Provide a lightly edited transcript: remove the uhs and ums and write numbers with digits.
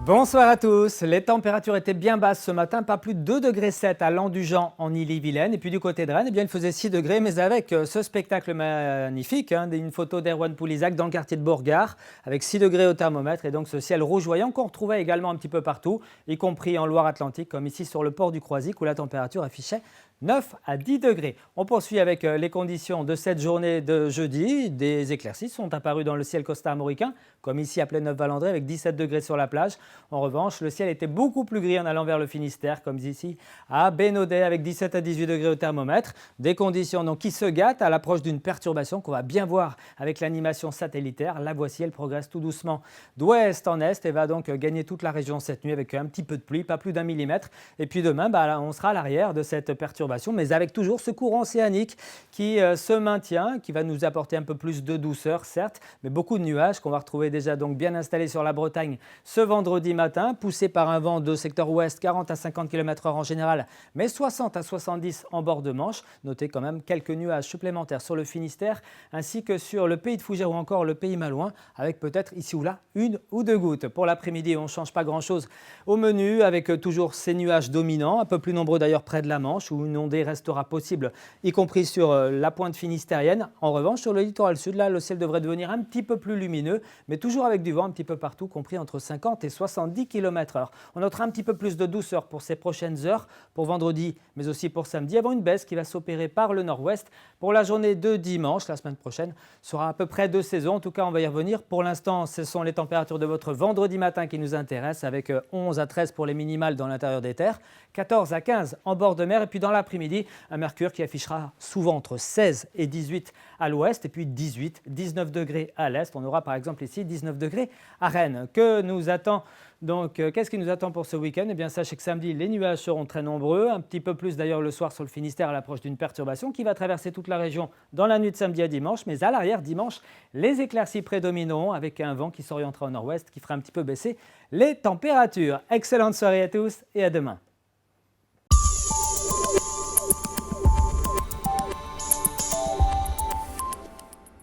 Bonsoir à tous. Les températures étaient bien basses ce matin, pas plus de 2,7 degrés à Landujan en Ille-et-Vilaine. Et puis du côté de Rennes, eh bien, il faisait 6 degrés, mais avec ce spectacle magnifique, une photo d'Erwan Poulizac dans le quartier de Bourgard, avec 6 degrés au thermomètre et donc ce ciel rougeoyant qu'on retrouvait également un petit peu partout, y compris en Loire-Atlantique, comme ici sur le port du Croisic où la température affichait 9 à 10 degrés. On poursuit avec les conditions de cette journée de jeudi. Des éclaircies sont apparues dans le ciel costa-armoricain, comme ici à Pléneuve-Valandré avec 17 degrés sur la plage. En revanche, le ciel était beaucoup plus gris en allant vers le Finistère, comme ici à Bénodet avec 17 à 18 degrés au thermomètre. Des conditions donc qui se gâtent à l'approche d'une perturbation qu'on va bien voir avec l'animation satellitaire. La voici, elle progresse tout doucement d'ouest en est et va donc gagner toute la région cette nuit avec un petit peu de pluie, pas plus d'1 millimètre. Et puis demain, on sera à l'arrière de cette perturbation, mais avec toujours ce courant océanique qui se maintient, qui va nous apporter un peu plus de douceur, certes, mais beaucoup de nuages qu'on va retrouver déjà donc bien installés sur la Bretagne ce vendredi matin, poussé par un vent de secteur ouest, 40 à 50 km/h en général, mais 60 à 70 en bord de Manche. Notez quand même quelques nuages supplémentaires sur le Finistère, ainsi que sur le pays de Fougères ou encore le pays malouin, avec peut-être ici ou là une ou deux gouttes. Pour l'après-midi, on ne change pas grand-chose au menu, avec toujours ces nuages dominants, un peu plus nombreux d'ailleurs près de la Manche, où une ondée restera possible, y compris sur la pointe finistérienne. En revanche, sur le littoral sud, là, le ciel devrait devenir un petit peu plus lumineux, mais toujours avec du vent un petit peu partout, compris entre 50 et 70 km/h. On notera un petit peu plus de douceur pour ces prochaines heures, pour vendredi, mais aussi pour samedi, avant une baisse qui va s'opérer par le nord-ouest. Pour la journée de dimanche, la semaine prochaine sera à peu près de saison. En tout cas, on va y revenir. Pour l'instant, ce sont les températures de votre vendredi matin qui nous intéressent, avec 11 à 13 pour les minimales dans l'intérieur des terres, 14 à 15 en bord de mer, et puis dans l'après-midi, un mercure qui affichera souvent entre 16 et 18 à l'ouest, et puis 18, 19 degrés à l'est. On aura par exemple ici 19 degrés à Rennes. Qu'est-ce qui nous attend pour ce week-end? Eh bien, sachez que samedi, les nuages seront très nombreux, un petit peu plus d'ailleurs le soir sur le Finistère à l'approche d'une perturbation qui va traverser toute la région dans la nuit de samedi à dimanche. Mais à l'arrière, dimanche, les éclaircies prédomineront avec un vent qui s'orientera au nord-ouest qui fera un petit peu baisser les températures. Excellente soirée à tous et à demain.